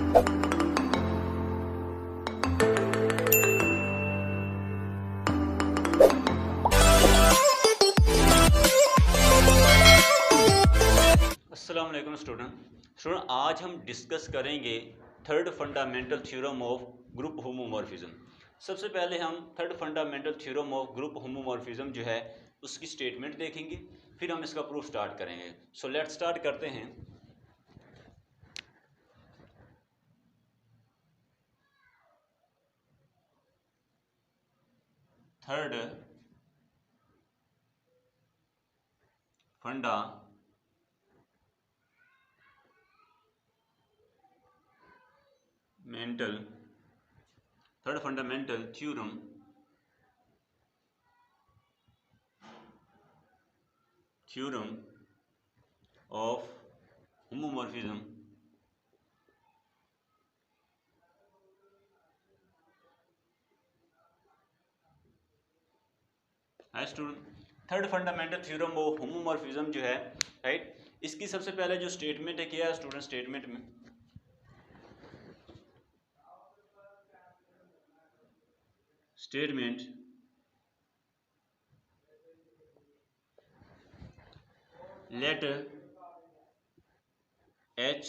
अस्सलाम वालेकुम स्टूडेंट, आज हम डिस्कस करेंगे third fundamental theorem of group homomorphism. सबसे पहले हम third fundamental theorem of group homomorphism जो है उसकी स्टेटमेंट देखेंगे, फिर हम इसका प्रूफ स्टार्ट करेंगे। सो लेट्स स्टार्ट करते हैं। Third fundamental theorem of homomorphism student, third fundamental theorem of homomorphism जो है, राइट, इसकी सबसे पहले जो स्टेटमेंट है, क्या है स्टूडेंट? स्टेटमेंट में let H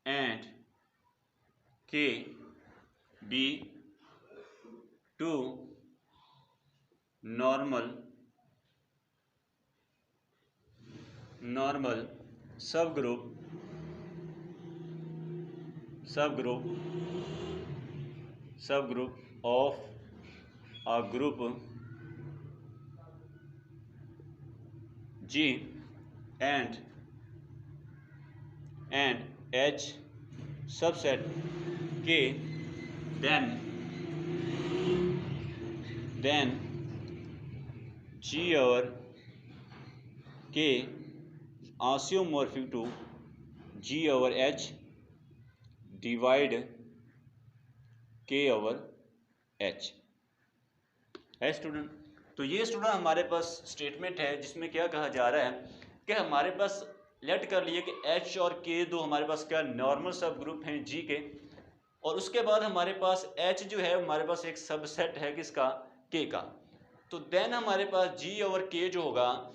and K be two normal subgroup of a group G and H subset K, then G over K is isomorphic to G over H divide K over H है student. तो ये student हमारे पास statement है जिसमें क्या कहा जा रहा है कि हमारे पास लेट कर लिए कि H और K दो हमारे पास क्या नॉर्मल सब ग्रुप हैं G के, और उसके बाद हमारे पास H जो है हमारे पास एक सबसेट है किसका? K का। तो देन हमारे पास G ओवर K जो होगा,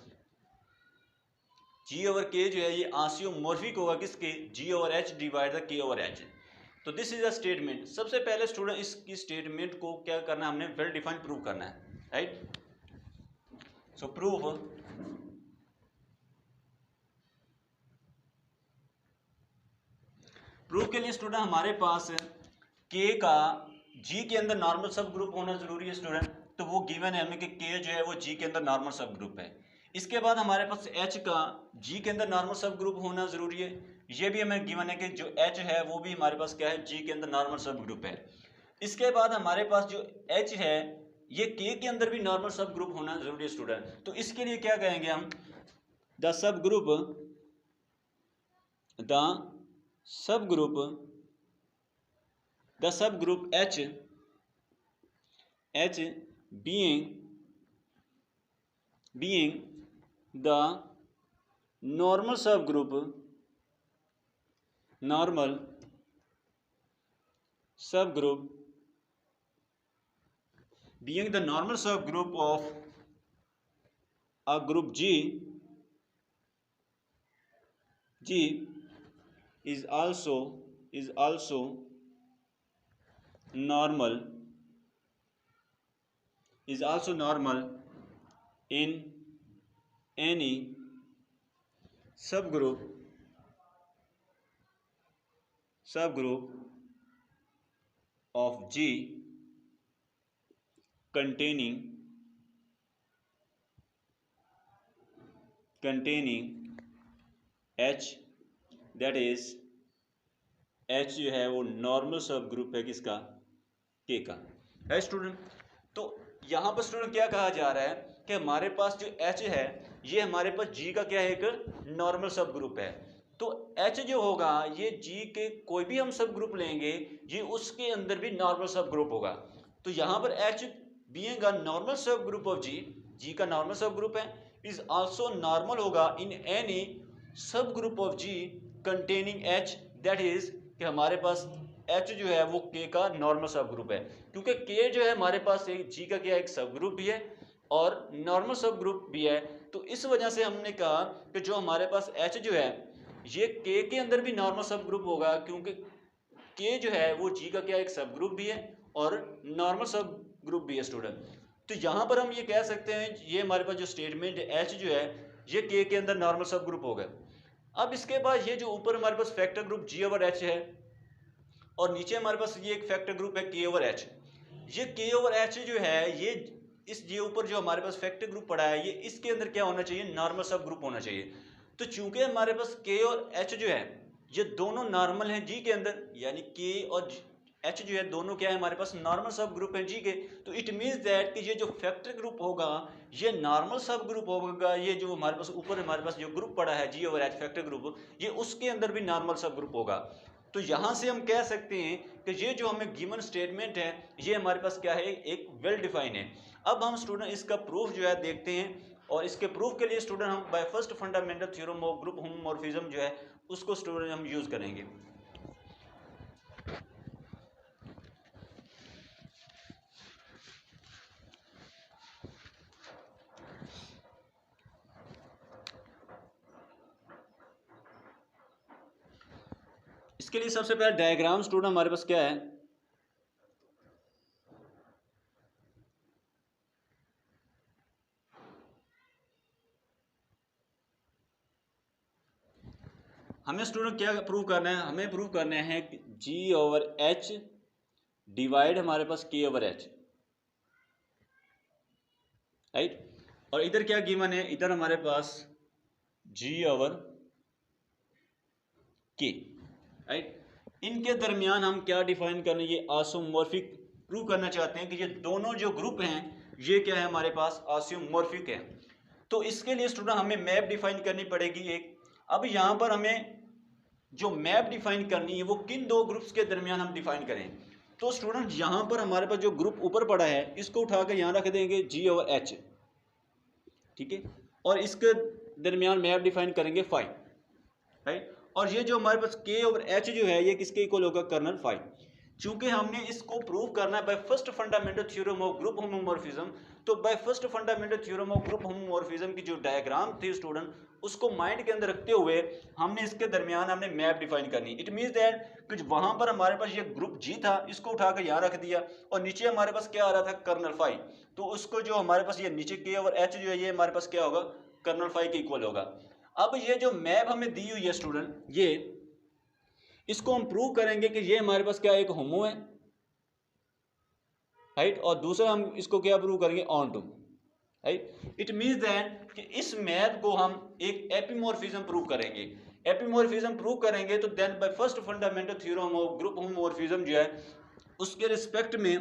G ओवर K जो है ये आसियोमॉर्फिक होगा किसके? G over H divide the K over H। तो दिस इज अ स्टेटमेंट। सबसे पहले स्टूडेंट इसकी स्टेटमेंट को क्या करना है, हमने वेल डिफाइंड प्रूव करना है, राइट। सो प्रूफ के लिए स्टूडेंट हमारे पास K का G के अंदर नॉर्मल सब ग्रुप होना जरूरी है स्टूडेंट। तो वो गिवन है हमें कि K जो है वो G के अंदर नॉर्मल सब ग्रुप है। इसके बाद हमारे पास H का G के अंदर नॉर्मल सब ग्रुप होना जरूरी है। ये भी हमें गिवन है कि जो H है वो भी हमारे पास क्या है? G के अंदर नॉर्मल सब ग्रुप है। इसके बाद हमारे पास जो H है ये K के अंदर भी नॉर्मल सब ग्रुप होना जरूरी है स्टूडेंट। तो इसके लिए क्या कहेंगे हम? The sub group H being the normal subgroup of a group G is also normal in any subgroup of G containing H, that is H जो है वो नॉर्मल सब ग्रुप है किसका? K का, है स्टूडेंट। तो यहाँ पर स्टूडेंट क्या कहा जा रहा है कि हमारे पास जो H है ये हमारे पास G का क्या है? एक नॉर्मल सब ग्रुप है। तो H जो होगा ये G के कोई भी हम सब ग्रुप लेंगे ये उसके अंदर भी नॉर्मल सब ग्रुप होगा। तो यहाँ पर H being a normal सब ग्रुप ऑफ G का नॉर्मल सब ग्रुप है, इज आल्सो नॉर्मल होगा इन एनी सब group of G containing H, that is कि हमारे पास H जो है वो K का नॉर्मल सब ग्रुप है, क्योंकि K जो है हमारे पास एक G का क्या एक सब ग्रुप भी है और नॉर्मल सब ग्रुप भी है। तो इस वजह से हमने कहा कि जो हमारे पास H जो है ये K के अंदर भी नॉर्मल सब ग्रुप होगा, क्योंकि K जो है वो G का क्या एक सब ग्रुप भी है और नॉर्मल सब ग्रुप भी है स्टूडेंट। तो यहाँ पर हम ये कह सकते हैं ये हमारे पास जो स्टेटमेंट H जो है ये K के अंदर नॉर्मल सब ग्रुप होगा। अब इसके बाद ये जो ऊपर हमारे पास factor group G over H है और नीचे हमारे पास ये एक फैक्टर ग्रुप है K ओवर H। ये K ओवर H जो है ये ऊपर जो हमारे पास फैक्टर ग्रुप पड़ा है ये इसके अंदर क्या होना चाहिए, नॉर्मल सब ग्रुप होना चाहिए। तो चूंकि हमारे पास K और H जो है ये दोनों नॉर्मल हैं G के अंदर, यानी K और H जो है दोनों क्या है हमारे पास नॉर्मल सब ग्रुप है G के, तो इट मीन्स दैट कि ये जो फैक्टर ग्रुप होगा ये नॉर्मल सब ग्रुप होगा। ये जो हमारे पास ऊपर हमारे पास जो ग्रुप पड़ा है G over H factor group, ये उसके अंदर भी नॉर्मल सब ग्रुप होगा। तो यहाँ से हम कह सकते हैं कि ये जो हमें गिवन स्टेटमेंट है ये हमारे पास क्या है, एक वेल डिफाइन है। अब हम स्टूडेंट इसका प्रूफ जो है देखते हैं, और इसके प्रूफ के लिए स्टूडेंट हम bye first fundamental theorem of group homomorphism जो है उसको स्टूडेंट हम यूज करेंगे। इसके लिए सबसे पहले डायग्राम स्टूडेंट हमारे पास क्या है, हमें स्टूडेंट क्या प्रूव करना है, हमें प्रूव करना है कि G ओवर H डिवाइड हमारे पास K ओवर H, राइट। और इधर क्या गिवन है, इधर हमारे पास G ओवर K, राइट। इनके दरमियान हम क्या डिफाइन करना है, ये आइसोमॉर्फिक प्रूव करना चाहते हैं कि ये दोनों जो ग्रुप हैं ये क्या है हमारे पास आइसोमॉर्फिक है। तो इसके लिए स्टूडेंट हमें मैप डिफाइन करनी पड़ेगी एक। अब यहाँ पर हमें जो मैप डिफाइन करनी है वो किन दो ग्रुप्स के दरमियान हम डिफाइन करें। तो स्टूडेंट यहाँ पर हमारे पास जो ग्रुप ऊपर पड़ा है इसको उठाकर यहाँ रख देंगे G ओवर H, ठीक है, और इसके दरमियान मैप डिफाइन करेंगे फाई, राइट। और ये जो हमारे पास K ओवर H जो है ये किसके इक्वल होगा, कर्नल फाई। चूंकि हमने इसको प्रूव करना है by first fundamental theorem of group homomorphism, तो by first fundamental theorem of group homomorphism की जो डायग्राम थी स्टूडेंट उसको माइंड के अंदर रखते हुए हमने इसके दरमियान हमने मैप डिफाइन करनी। इट मीन्स दैट कि वहां पर हमारे पास ये ग्रुप G था इसको उठाकर यहाँ रख दिया और नीचे हमारे पास क्या आ रहा था, कर्नल फाई। तो उसको जो हमारे पास ये नीचे K ओवर H जो है ये हमारे पास क्या होगा, कर्नल फाई के इक्वल होगा। अब ये जो मैप हमें दी हुई है स्टूडेंट ये इसको हम प्रूव करेंगे कि ये हमारे पास क्या एक होमो है, राइट। और दूसरा हम इसको क्या प्रूव करेंगे, onto, right. It means that कि इस मैप को हम एक एपिमॉर्फिज्म प्रूव करेंगे। एपिमॉर्फिज्म प्रूव करेंगे तो then by first fundamental theorem of group homomorphism जो है उसके रिस्पेक्ट में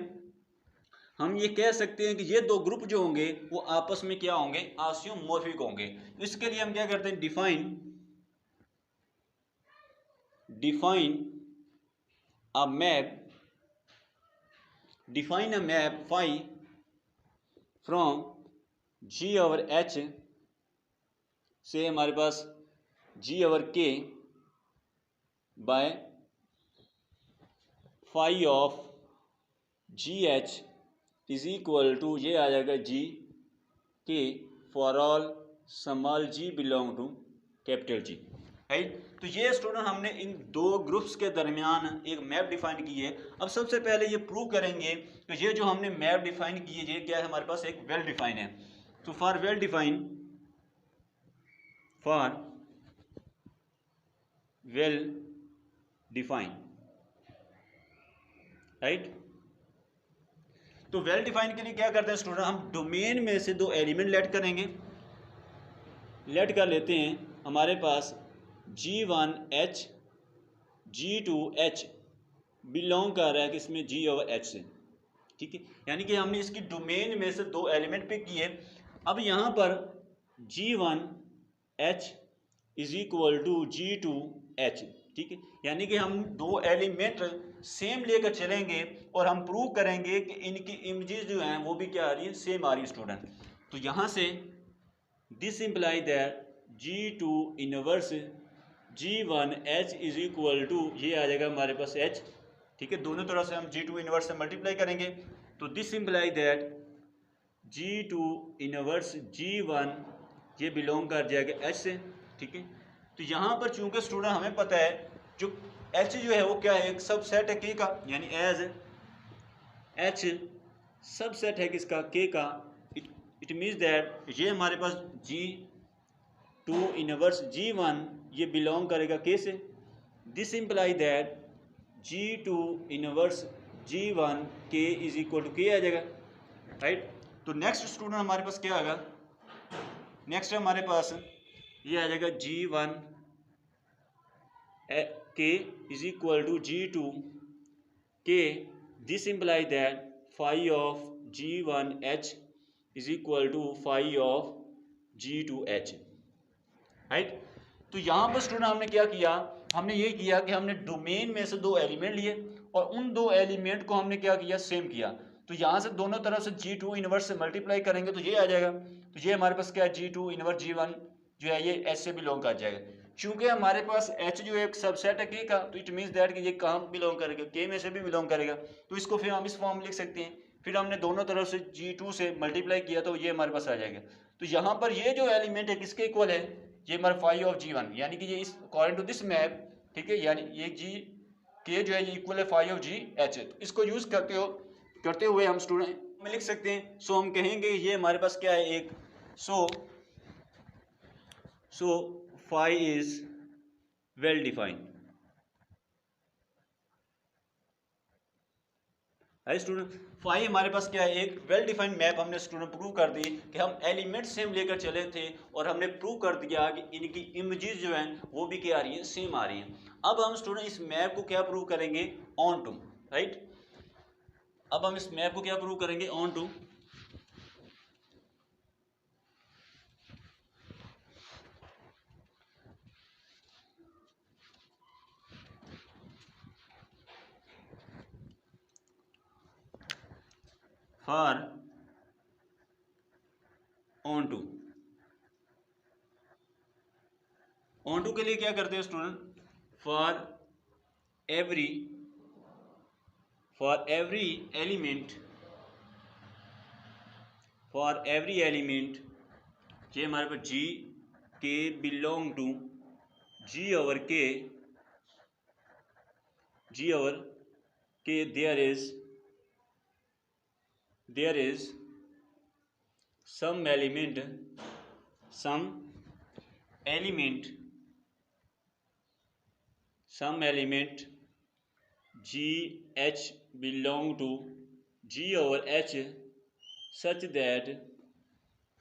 हम ये कह सकते हैं कि ये दो ग्रुप जो होंगे वो आपस में क्या होंगे, आइसोमॉर्फिक होंगे। इसके लिए हम क्या करते हैं, define a map phi from G over H से हमारे पास G over K by phi of GH is equal to ये आ जाएगा G K for all small g belong to capital G, right. तो ये स्टूडेंट हमने इन दो ग्रुप्स के दरमियान एक मैप डिफाइन की है। अब सबसे पहले ये प्रूव करेंगे कि ये जो हमने मैप डिफाइन की है ये क्या है, हमारे पास एक वेल डिफाइन है। तो फॉर वेल डिफाइन, राइट। तो वेल डिफाइन के लिए क्या करते हैं स्टूडेंट, हम डोमेन में से दो एलिमेंट लेट करेंगे। लेट कर लेते हैं हमारे पास G1H G2H बिलोंग कर रहा है किसमें, G ओवर H से, ठीक है। यानी कि हमने इसकी डोमेन में से दो एलिमेंट पिक किए। अब यहाँ पर G1H is equal to G2H, ठीक है। यानी कि हम दो एलिमेंट सेम लेकर चलेंगे और हम प्रूव करेंगे कि इनकी इमेजेस जो हैं वो भी क्या आ रही है, सेम आ रही है स्टूडेंट। तो यहाँ से this imply that G2 inverse G1H is equal to, ये आ जाएगा हमारे पास H, ठीक है। दोनों तरफ से हम G2 इनवर्स से मल्टीप्लाई करेंगे तो this imply that G2 inverse G1 ये बिलोंग कर जाएगा H से, ठीक है। तो यहाँ पर चूंकि स्टूडेंट हमें पता है जो H जो है वो क्या है, एक सबसेट है K का, यानी एज H सबसेट है किसका, K का। इट मीन्स दैट ये हमारे पास G2 इनवर्स G1 ये बिलोंग करेगा K से। This imply that G2 inverse G1 K is equal to K आ जाएगा, राइट। तो नेक्स्ट स्टूडेंट हमारे पास क्या आएगा, नेक्स्ट हमारे पास ये आ जाएगा G1 K is equal to G2 K। This imply that phi of G1H is equal to phi of G2H, right. तो यहाँ पर स्टूडेंट हमने क्या किया, हमने ये किया कि हमने डोमेन में से दो एलिमेंट लिए और उन दो एलिमेंट को हमने क्या किया, सेम किया। तो यहाँ से दोनों तरफ से G2 इनवर्स से मल्टीप्लाई करेंगे तो ये आ जाएगा। तो ये हमारे पास क्या है, G2 इनवर्स G1 जो है ये H से बिलोंग कर जाएगा। चूंकि हमारे पास H जो है एक सबसेट है K का, तो इट मीन्स दैट कि ये कहाँ बिलोंग करेगा, K में से भी बिलोंग करेगा। तो इसको फिर हम इस फॉर्म में लिख सकते हैं। फिर हमने दोनों तरफ से G2 से मल्टीप्लाई किया तो ये हमारे पास आ जाएगा। तो यहाँ पर ये जो एलिमेंट है किसके इक्वल है, ये हमारा फाई ऑफ G1, यानी कि ये इस अकॉर्डिंग टू दिस मैप, ठीक है, यानी ये K जो है ये इक्वल है फाई ऑफ GH। तो इसको यूज करते हुए हम स्टूडेंट में लिख सकते हैं। सो हम कहेंगे ये हमारे पास क्या है एक, so phi is well defined, है स्टूडेंट। फाई हमारे पास क्या है, एक वेल डिफाइंड मैप हमने स्टूडेंट प्रूव कर दी कि हम एलिमेंट सेम लेकर चले थे और हमने प्रूव कर दिया कि इनकी इमेजेस जो हैं वो भी क्या आ रही हैं, सेम आ रही हैं। अब हम स्टूडेंट इस मैप को क्या प्रूव करेंगे, ऑन टू, राइट। अब हम इस मैप को क्या प्रूव करेंगे, onto. For onto के लिए क्या करते हैं स्टूडेंट, फॉर एवरी एलिमेंट ये हमारे पास G K belong to G over K there is some element GH belong to G over H such that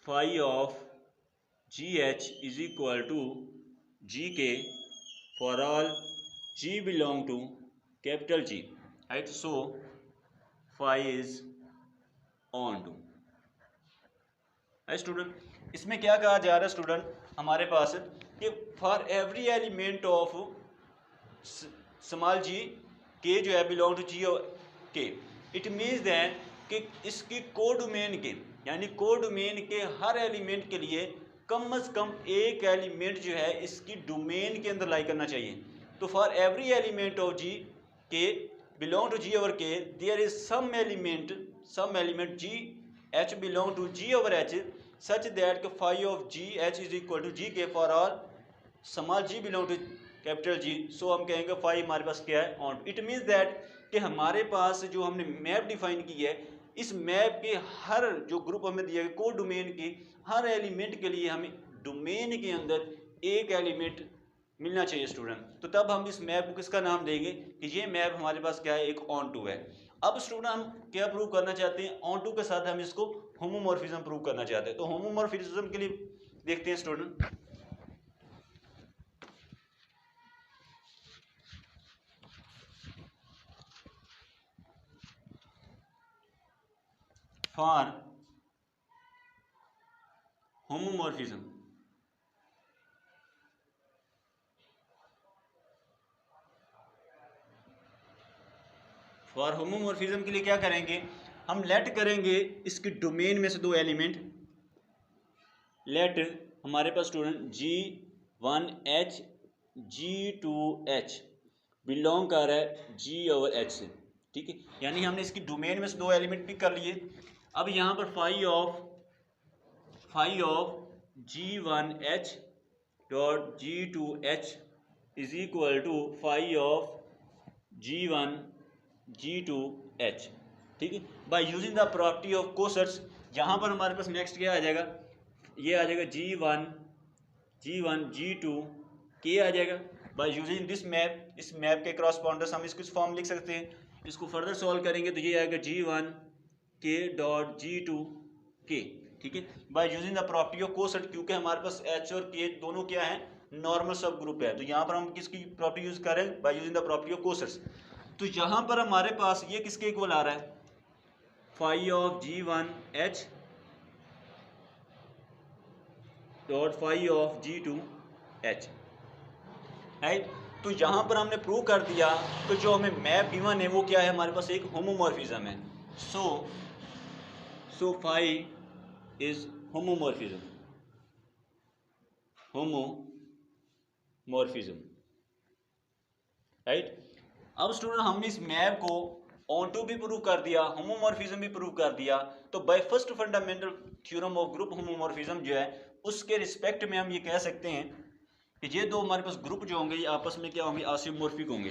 phi of GH is equal to GK for all G belong to capital G, right? So phi is on to, student. इसमें क्या कहा जा रहा है student, हमारे पास कि for every element of small G के जो है बिलोंग टू जी के, इट मीन्स दैट कि इसकी कोडोमेन के, यानी कोडोमेन के हर एलिमेंट के लिए कम से कम एक एलिमेंट जो है इसकी डोमेन के अंदर लाई करना चाहिए। तो for every element of G K belong to G over K there is some element G H belong to G over H such that phi of GH is equal to GK for all small g belong to capital G। So हम कहेंगे phi हमारे पास क्या है, on. It means that कि हमारे पास जो हमने मैप डिफाइन की है, इस मैप के हर जो ग्रुप हमें दिया गया को डोमेन की हर एलिमेंट के लिए हमें डोमेन के अंदर एक एलिमेंट मिलना चाहिए स्टूडेंट। तो तब हम इस मैप को किसका नाम देंगे कि ये मैप हमारे पास क्या है, एक ऑन टू है। अब स्टूडेंट हम क्या प्रूव करना चाहते हैं, ऑन टू के साथ हम इसको होमोमॉर्फिज्म प्रूव करना चाहते हैं। तो होमोमॉर्फिज्म के लिए देखते हैं स्टूडेंट, फॉर होमोमॉर्फिज्म के लिए क्या करेंगे, हम लेट करेंगे इसकी डोमेन में से दो एलिमेंट, लेट हमारे पास स्टूडेंट G1H G2H बिलोंग कर रहा है G/H से, ठीक है। यानी हमने इसकी डोमेन में से दो एलिमेंट पिक कर लिए। अब यहाँ पर phi of G1H dot G2H is equal to phi of G1 G2H, ठीक है। By using the property of cosets, यहाँ पर हमारे पास नेक्स्ट क्या आ जाएगा, ये आ जाएगा G1 G2 K आ जाएगा। बाय यूजिंग दिस मैप, इस मैप के क्रॉसपॉन्डर्स हम इसको इस फॉर्म लिख सकते हैं। इसको फर्दर सॉल्व करेंगे तो ये आएगा G1 K dot G2 K, ठीक है। By using the property of coset, क्योंकि हमारे पास H और K दोनों क्या है, नॉर्मल सब ग्रुप है, तो यहाँ पर हम किसकी प्रॉपर्टी यूज कर रहे हैं, bye using the property of cosets. तो यहाँ पर हमारे पास ये किसके इक्वल आ रहा है, phi of G1H dot phi of G2H, right. तो यहाँ पर हमने प्रूव कर दिया, तो जो हमें मैप गिवन है वो क्या है, हमारे पास एक होमोमॉर्फिज्म है। So phi is homomorphism, right. अब स्टूडेंट हमने इस मैप को ऑनटू भी प्रूव कर दिया, होमोमॉर्फिज्म भी प्रूव कर दिया। तो by first fundamental theorem of group homomorphism जो है उसके रिस्पेक्ट में हम ये कह सकते हैं कि ये दो हमारे पास ग्रुप जो होंगे ये आपस में क्या होंगे, आसियोमॉर्फिक होंगे।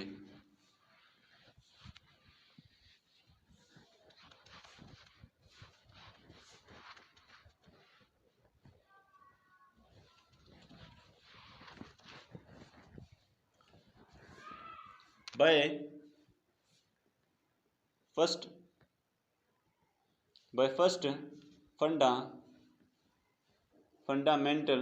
Bye first fundamental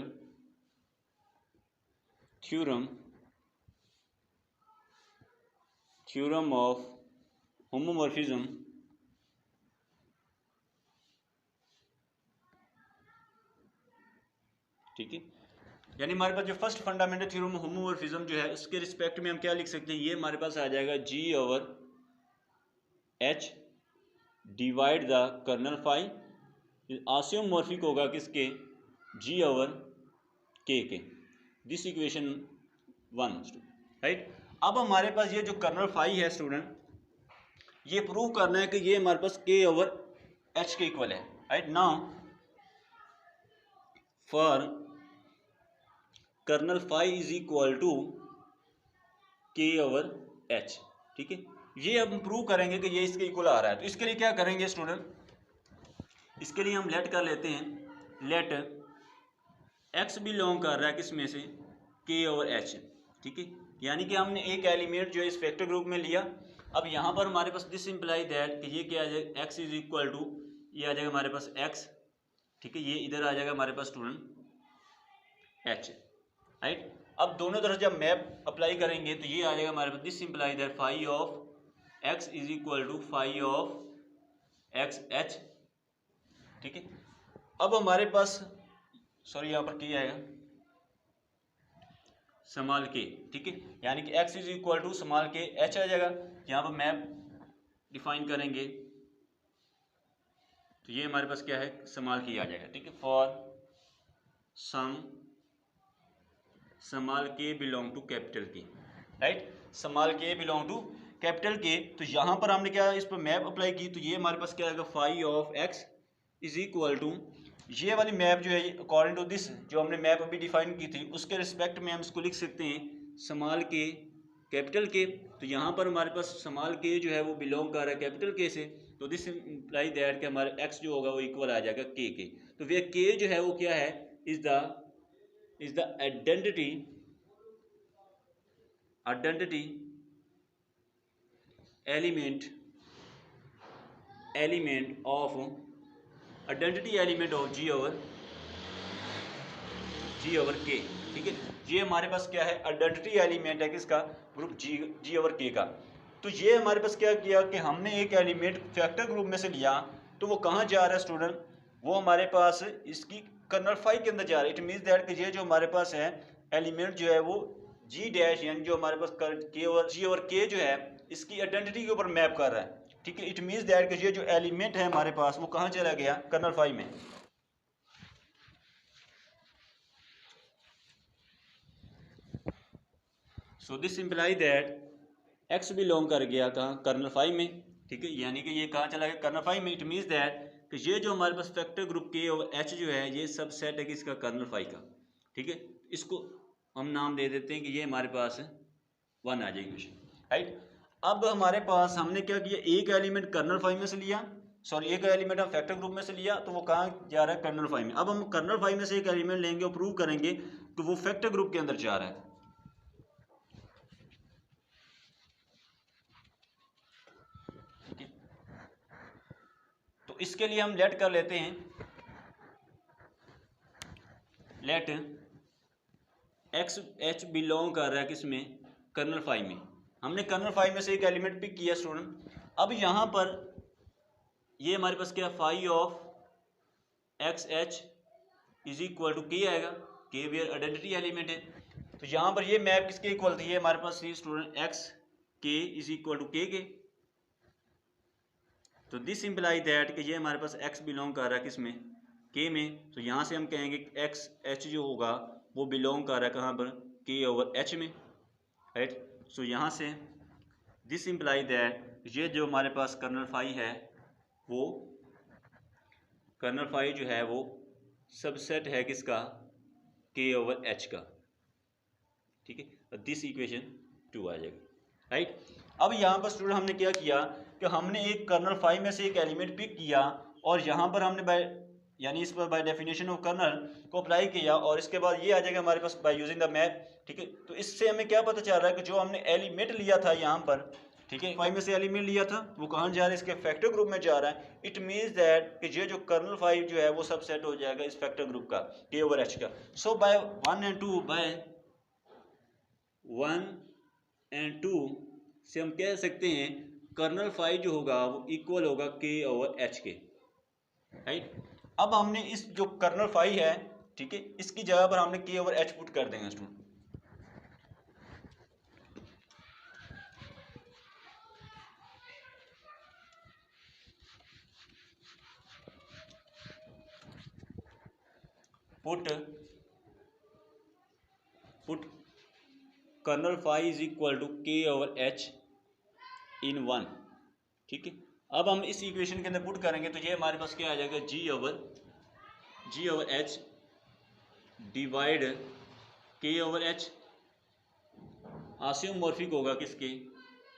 theorem of homomorphism, ठीक है। यानी हमारे पास जो first fundamental theorem of homomorphism जो है उसके रिस्पेक्ट में हम क्या लिख सकते हैं, ये हमारे पास आ जाएगा G/H divide the kernel phi, isomorphic होगा किसके, G/K के। This equation 1, right. अब हमारे पास ये जो कर्नल फाई है स्टूडेंट, ये प्रूव करना है कि ये हमारे पास K/H के इक्वल है, right. Now for kernel phi is equal to K/H, ठीक है। ये अब हम प्रूव करेंगे कि ये इसके इक्वल आ रहा है। तो इसके लिए क्या करेंगे स्टूडेंट, इसके लिए हम लेट कर लेते हैं, लेट x बिलोंग कर रहा है किसमें से, K/H, ठीक है। यानी कि हमने एक एलिमेंट जो है इस फैक्टर ग्रुप में लिया। अब यहाँ पर हमारे पास दिस इम्प्लाई दैट कि ये क्या आ जाएगा, x इज इक्वल टू, ये आ जाएगा हमारे पास x, ठीक है। ये इधर आ जाएगा हमारे पास स्टूडेंट h, राइट। अब दोनों तरफ जब मैप अप्लाई करेंगे तो ये आ जाएगा हमारे पास this imply that phi of x is equal to phi of XH, ठीक है। अब हमारे पास सॉरी यहाँ पर क्या आएगा, स्मॉल k, ठीक है। यानी कि x is equal to small k h आ जाएगा। यहाँ पर मैप डिफाइन करेंगे तो ये हमारे पास क्या है, स्मॉल k आ जाएगा, ठीक है। For some small k belong to capital K, right. Small k belong to capital K। तो यहाँ पर हमने क्या इस पर मैप अप्लाई की, तो ये हमारे पास क्या आएगा, phi of x is equal to, ये वाली मैप जो है अकॉर्डिंग टू दिस जो हमने मैप अभी डिफाइन की थी उसके रिस्पेक्ट में हम इसको लिख सकते हैं स्मॉल k कैपिटल K। तो यहाँ पर हमारे पास स्मॉल k जो है वो बिलोंग कर रहा है कैपिटल K से, तो दिस इम्प्लाई दैट कि हमारे x जो होगा वो इक्वल आ जाएगा k के। तो वे k जो है वो क्या है, is the identity element of G/K, ठीक है। ये हमारे पास क्या है, आइडेंटिटी एलिमेंट है किसका, ग्रुप G/K का। तो ये हमारे पास क्या किया कि हमने एक एलिमेंट फैक्टर ग्रुप में से लिया, तो वो कहाँ जा रहा है स्टूडेंट, वो हमारे पास इसकी कर्नल फाई के अंदर जा रहा है। इट मीन्स दैट कि ये जो हमारे पास है एलिमेंट जो है वो G डैश यानी जो हमारे पास G/K जो है इसकी आइडेंटिटी के ऊपर मैप कर रहा है, ठीक है। इट मीन्स दैट कि ये जो एलिमेंट है हमारे पास वो कहाँ चला गया, कर्नल फाई में। So this imply that x belong कर गया कहाँ, कर्नल फाई में, ठीक है, यानी कि ये कहाँ चला गया, कर्नल फाई में। इट मीन्स दैट कि ये जो हमारे पास फैक्टर ग्रुप के और एच जो है ये सब सेट है किसका, कर्नल फाई का, ठीक है। इसको हम नाम दे देते हैं कि ये हमारे पास 1 आ जाएगी क्वेश्चन, राइट। अब हमारे पास हमने क्या किया, एक एलिमेंट कर्नल फाई में से लिया, सॉरी एक एलिमेंट हम फैक्टर ग्रुप में से लिया, तो वो कहाँ जा रहा है, कर्नल फाई में। अब हम कर्नल फाई में से एक एलिमेंट लेंगे और प्रूव करेंगे कि वो फैक्टर ग्रुप के अंदर जा रहा है। तो इसके लिए हम लेट कर लेते हैं, लेट एक्स एच बिलोंग कर रहा है किसमें, कर्नल फाई में। हमने कर्नल फाई में से एक एलिमेंट पिक किया स्टूडेंट। अब यहाँ पर ये हमारे पास क्या, phi of X H is equal to K आएगा, के वेयर आइडेंटिटी एलिमेंट है। तो यहाँ पर ये मैप किसके इक्वल थी, ये हमारे पास थी स्टूडेंट एक्स के इज इक्वल टू के। तो दिस इम्प्लाई दैट कि ये हमारे पास x बिलोंग कर रहा है किसमें, k में। तो यहाँ से हम कहेंगे एक्स एच जो होगा वो बिलोंग कर रहा है कहाँ पर, k ओवर h में, राइट। सो यहाँ से दिस इम्प्लाई दैट ये जो हमारे पास कर्नल फाई है वो, कर्नल फाई जो है वो सबसेट है किसका, k ओवर h का, ठीक है। दिस इक्वेशन 2 आ जाएगा, राइट। अब यहाँ पर स्टूडेंट हमने क्या किया कि हमने एक कर्नल फाई में से एक एलिमेंट पिक किया और यहाँ पर हमने बाय यानी इस पर बाय डेफिनेशन ऑफ कर्नल को अप्लाई किया, और इसके बाद ये आ जाएगा हमारे पास बाय यूजिंग द मैप, ठीक है। तो इससे हमें क्या पता चल रहा है कि जो हमने एलिमेंट लिया था यहाँ पर, ठीक है, फाई में से एलिमेंट लिया था वो कहाँ जा रहा है, इसके फैक्टर ग्रुप में जा रहा है। इट मीन्स दैट कि ये जो कर्नल फाई जो है वो सबसेट हो जाएगा इस फैक्टर ग्रुप का, के ओवर एच का। सो बाय 1 and 2, बाय 1 and 2 से हम कह सकते हैं कर्नल फाई जो होगा वो इक्वल होगा के ओवर एच के, राइट। अब हमने इस जो कर्नल फाई है, ठीक है, इसकी जगह पर हमने के ओवर एच पुट कर देंगे student. Put kernel phi is equal to K over H in 1, ठीक है। अब हम इस इक्वेशन के अंदर पुट करेंगे तो ये हमारे पास क्या आ जाएगा, जी ओवर एच डिवाइड के ओवर एच, आसियोमॉर्फिक होगा किसके,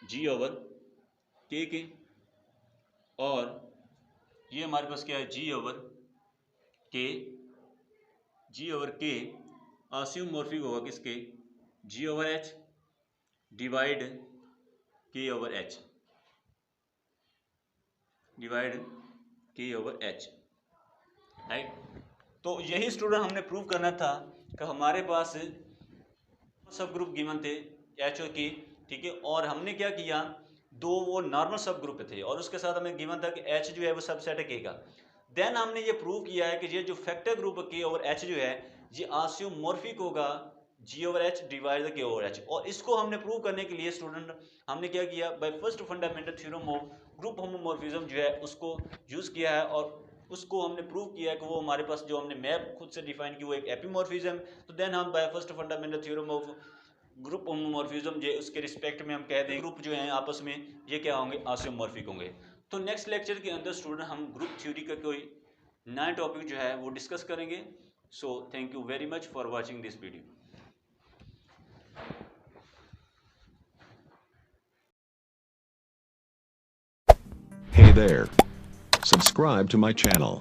जी ओवर के, और ये हमारे पास क्या है, जी ओवर के आसियोमॉर्फिक होगा किसके, जी ओवर एच डिवाइड के ओवर एच, राइट। तो यही स्टूडेंट हमने प्रूव करना था कि हमारे पास सब ग्रुप गिवन थे एच ओ के, ठीक है, और हमने क्या किया, 2 वो नॉर्मल सब ग्रुप थे और उसके साथ हमें गिवन था कि एच जो है वो सबसेट है के का। देन हमने ये प्रूव किया है कि ये जो फैक्टर ग्रुप के ओवर एच जो है ये आसियोमॉर्फिक होगा जी ओवर एच डिवाइड के ओवर एच, और इसको हमने प्रूव करने के लिए स्टूडेंट हमने क्या किया, bye first fundamental theorem of group homomorphism जो है उसको यूज़ किया है, और उसको हमने प्रूव किया है कि वो हमारे पास जो हमने मैप खुद से डिफाइन की वो एक एपिमॉर्फिज्म। तो देन हम bye first fundamental theorem of group homomorphism जो उसके रिस्पेक्ट में हम कह दें ग्रुप जो हैं आपस में ये क्या होंगे, आसियोमॉर्फिक होंगे। तो नेक्स्ट लेक्चर के अंदर स्टूडेंट हम ग्रुप थ्योरी का कोई नया टॉपिक जो है वो डिस्कस करेंगे। So thank you very much for watching this video. Hey there. Subscribe to my channel.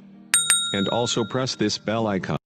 And also press this bell icon.